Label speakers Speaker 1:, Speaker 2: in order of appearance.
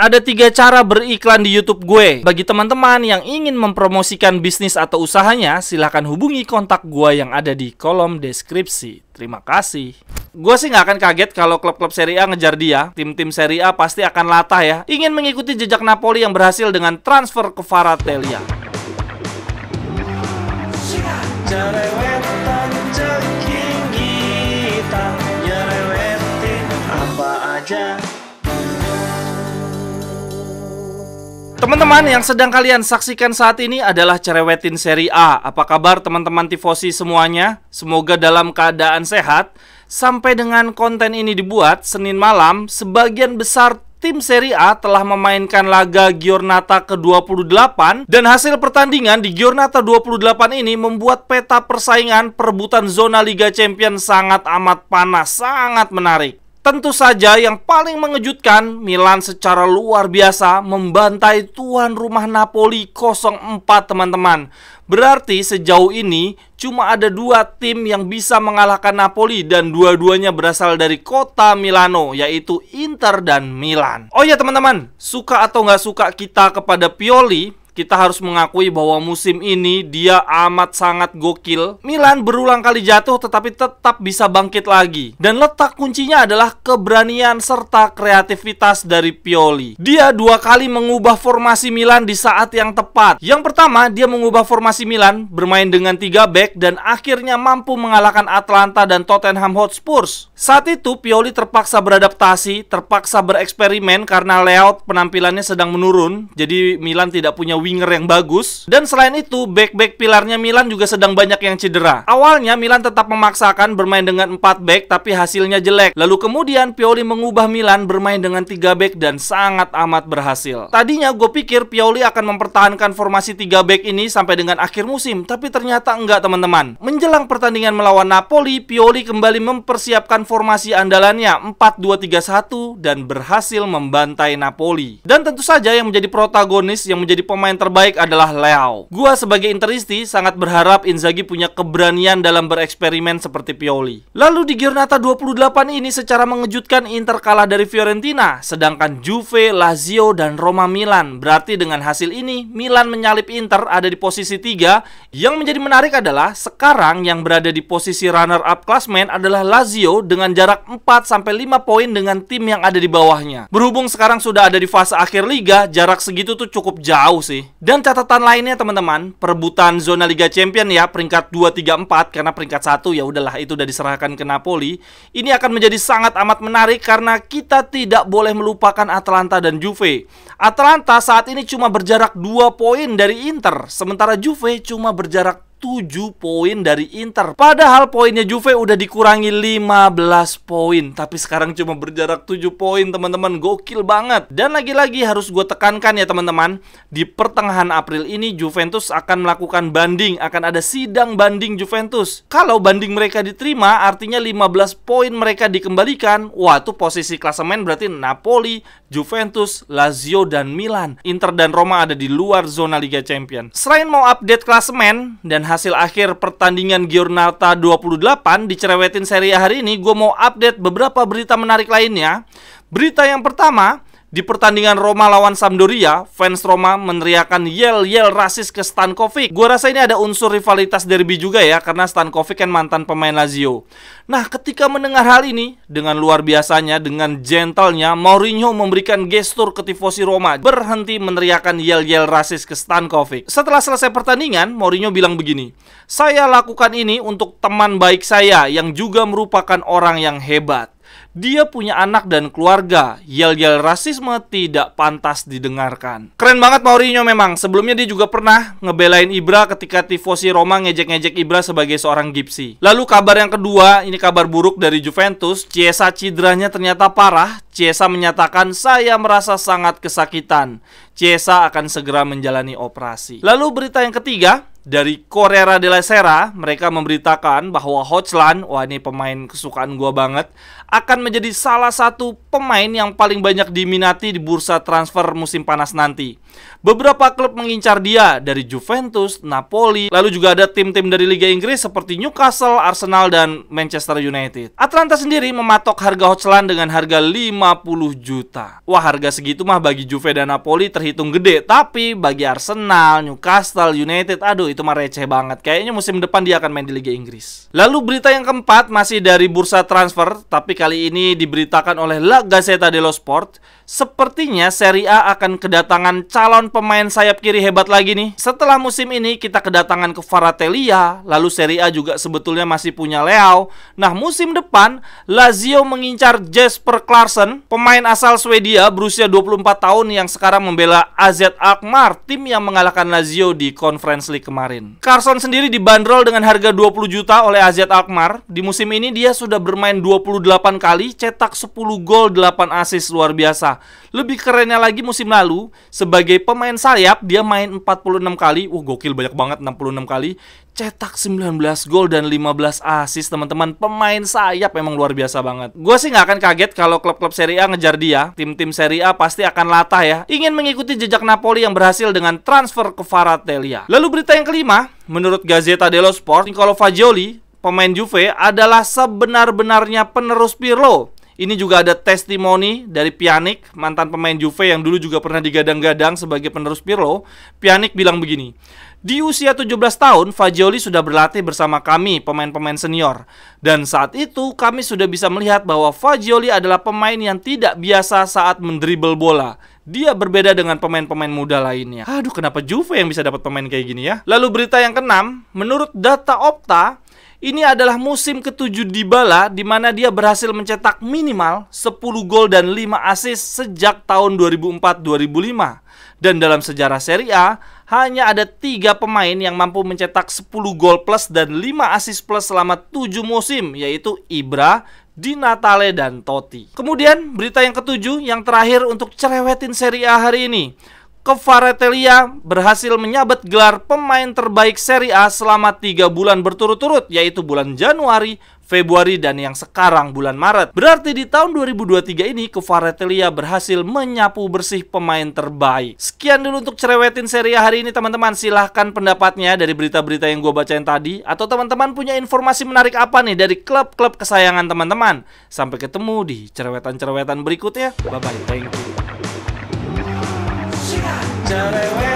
Speaker 1: Ada 3 cara beriklan di YouTube gue. Bagi teman-teman yang ingin mempromosikan bisnis atau usahanya, silahkan hubungi kontak gue yang ada di kolom deskripsi. Terima kasih. Gue sih nggak akan kaget kalau klub-klub Serie A ngejar dia. Tim-tim Serie A pasti akan latah ya, ingin mengikuti jejak Napoli yang berhasil dengan transfer ke Kvaratskhelia. Teman-teman yang sedang kalian saksikan saat ini adalah Cerewetin Serie A. Apa kabar teman-teman tifosi semuanya? Semoga dalam keadaan sehat. Sampai dengan konten ini dibuat Senin malam, sebagian besar tim Serie A telah memainkan laga Giornata ke-28. Dan hasil pertandingan di Giornata 28 ini membuat peta persaingan perebutan zona Liga Champions sangat amat panas, sangat menarik. Tentu saja yang paling mengejutkan, Milan secara luar biasa membantai tuan rumah Napoli 0-4 teman-teman. Berarti sejauh ini cuma ada 2 tim yang bisa mengalahkan Napoli dan dua-duanya berasal dari kota Milano, yaitu Inter dan Milan. Oh ya teman-teman, suka atau nggak suka kita kepada Pioli, kita harus mengakui bahwa musim ini dia amat sangat gokil. Milan berulang kali jatuh tetapi tetap bisa bangkit lagi. Dan letak kuncinya adalah keberanian serta kreativitas dari Pioli. Dia 2 kali mengubah formasi Milan di saat yang tepat. Yang pertama, dia mengubah formasi Milan bermain dengan 3 back dan akhirnya mampu mengalahkan Atalanta dan Tottenham Hotspur. Saat itu Pioli terpaksa beradaptasi, terpaksa bereksperimen karena layout penampilannya sedang menurun. Jadi Milan tidak punya winger yang bagus. Dan selain itu, back-back pilarnya Milan juga sedang banyak yang cedera. Awalnya Milan tetap memaksakan bermain dengan 4 back, tapi hasilnya jelek. Lalu kemudian Pioli mengubah Milan bermain dengan 3 back dan sangat amat berhasil. Tadinya gue pikir Pioli akan mempertahankan formasi 3 back ini sampai dengan akhir musim, tapi ternyata enggak teman-teman. Menjelang pertandingan melawan Napoli, Pioli kembali mempersiapkan formasi andalannya 4-2-3-1 dan berhasil membantai Napoli. Dan tentu saja yang menjadi protagonis, yang menjadi pemain terbaik adalah Leao. Gua sebagai Interisti sangat berharap Inzaghi punya keberanian dalam bereksperimen seperti Pioli. Lalu di Giornata 28 ini secara mengejutkan Inter kalah dari Fiorentina, sedangkan Juve, Lazio, dan Roma Milan. Berarti dengan hasil ini Milan menyalip Inter ada di posisi 3. Yang menjadi menarik adalah sekarang yang berada di posisi runner up klasmen adalah Lazio dengan jarak 4-5 poin dengan tim yang ada di bawahnya. Berhubung sekarang sudah ada di fase akhir liga, jarak segitu tuh cukup jauh sih. Dan catatan lainnya teman-teman, perebutan zona Liga Champion ya, peringkat 2, 3, 4, karena peringkat 1 ya udahlah itu udah diserahkan ke Napoli. Ini akan menjadi sangat amat menarik karena kita tidak boleh melupakan Atalanta dan Juve. Atalanta saat ini cuma berjarak 2 poin dari Inter, sementara Juve cuma berjarak 7 poin dari Inter. Padahal poinnya Juve udah dikurangi 15 poin, tapi sekarang cuma berjarak 7 poin teman-teman. Gokil banget. Dan lagi-lagi harus gue tekankan ya teman-teman, di pertengahan April ini Juventus akan melakukan banding, akan ada sidang banding Juventus. Kalau banding mereka diterima, artinya 15 poin mereka dikembalikan. Wah, itu posisi klasemen berarti Napoli, Juventus, Lazio, dan Milan. Inter dan Roma ada di luar zona Liga Champions. Selain mau update klasemen dan hasil akhir pertandingan Giornata 28 di Cerewetin Serie A hari ini, gue mau update beberapa berita menarik lainnya. Berita yang pertama, di pertandingan Roma lawan Sampdoria, fans Roma meneriakan yel-yel rasis ke Stankovic. Gue rasa ini ada unsur rivalitas derby juga ya, karena Stankovic kan mantan pemain Lazio. Nah, ketika mendengar hal ini, dengan luar biasanya, dengan gentlenya, Mourinho memberikan gestur ke tifosi Roma, berhenti meneriakan yel-yel rasis ke Stankovic. Setelah selesai pertandingan, Mourinho bilang begini, "Saya lakukan ini untuk teman baik saya yang juga merupakan orang yang hebat. Dia punya anak dan keluarga. Yel-yel rasisme tidak pantas didengarkan." Keren banget Mourinho memang. Sebelumnya dia juga pernah ngebelain Ibra ketika tifosi Roma ngejek-ngejek Ibra sebagai seorang gipsi. Lalu kabar yang kedua, ini kabar buruk dari Juventus. Chiesa cederanya ternyata parah. Chiesa menyatakan, "Saya merasa sangat kesakitan. Chiesa akan segera menjalani operasi." Lalu berita yang ketiga, dari Corriere della Sera, mereka memberitakan bahwa Højlund, wah ini pemain kesukaan gua banget, akan menjadi salah satu pemain yang paling banyak diminati di bursa transfer musim panas nanti. Beberapa klub mengincar dia, dari Juventus, Napoli, lalu juga ada tim-tim dari Liga Inggris seperti Newcastle, Arsenal, dan Manchester United. Atlanta sendiri mematok harga Højlund dengan harga 50 juta. Wah, harga segitu mah bagi Juve dan Napoli terhitung gede, tapi bagi Arsenal, Newcastle, United, aduh itu mah receh banget. Kayaknya musim depan dia akan main di Liga Inggris. Lalu berita yang keempat masih dari bursa transfer, tapi kali ini diberitakan oleh La Gazzetta dello Sport. Sepertinya Serie A akan kedatangan calon pemain sayap kiri hebat lagi nih. Setelah musim ini kita kedatangan Kvaratskhelia, lalu Serie A juga sebetulnya masih punya Leao. Nah, musim depan Lazio mengincar Jesper Klarsson, pemain asal Swedia berusia 24 tahun yang sekarang membela AZ Alkmaar, tim yang mengalahkan Lazio di Conference League kemarin. Klarsson sendiri dibanderol dengan harga 20 juta oleh AZ Alkmaar. Di musim ini dia sudah bermain 28 kali, cetak 10 gol, 8 assist, luar biasa. Lebih kerennya lagi musim lalu, sebagai pemain sayap, dia main 46 kali. Gokil, banyak banget, 66 kali. Cetak 19 gol dan 15 assist, teman-teman. Pemain sayap memang luar biasa banget. Gue sih nggak akan kaget kalau klub-klub Serie A ngejar dia. Tim-tim Serie A pasti akan latah ya, ingin mengikuti jejak Napoli yang berhasil dengan transfer ke Kvaratskhelia. Lalu berita yang kelima, menurut Gazzetta dello Sport, Niccolò Fagioli, pemain Juve, adalah sebenar-benarnya penerus Pirlo. Ini juga ada testimoni dari Pjanic, mantan pemain Juve yang dulu juga pernah digadang-gadang sebagai penerus Pirlo. Pjanic bilang begini, di usia 17 tahun, Fagioli sudah berlatih bersama kami, pemain-pemain senior. Dan saat itu, kami sudah bisa melihat bahwa Fagioli adalah pemain yang tidak biasa saat mendribel bola. Dia berbeda dengan pemain-pemain muda lainnya. Aduh, kenapa Juve yang bisa dapat pemain kayak gini ya? Lalu berita yang keenam, menurut data Opta, ini adalah musim ke-7 Dybala di mana dia berhasil mencetak minimal 10 gol dan 5 assist sejak tahun 2004-2005. Dan dalam sejarah Serie A, hanya ada 3 pemain yang mampu mencetak 10 gol plus dan 5 assist plus selama 7 musim, yaitu Ibra, Di Natale, dan Totti. Kemudian berita yang ke-7 yang terakhir untuk cerewetin Serie A hari ini. Kvaratskhelia berhasil menyabet gelar pemain terbaik Serie A selama 3 bulan berturut-turut, yaitu bulan Januari, Februari, dan yang sekarang bulan Maret. Berarti di tahun 2023 ini Kvaratskhelia berhasil menyapu bersih pemain terbaik. Sekian dulu untuk cerewetin Serie A hari ini, teman-teman. Silahkan pendapatnya dari berita-berita yang gue bacain tadi. Atau teman-teman punya informasi menarik apa nih dari klub-klub kesayangan teman-teman. Sampai ketemu di cerewetan-cerewetan berikutnya. Bye-bye, thank you. Cerewet.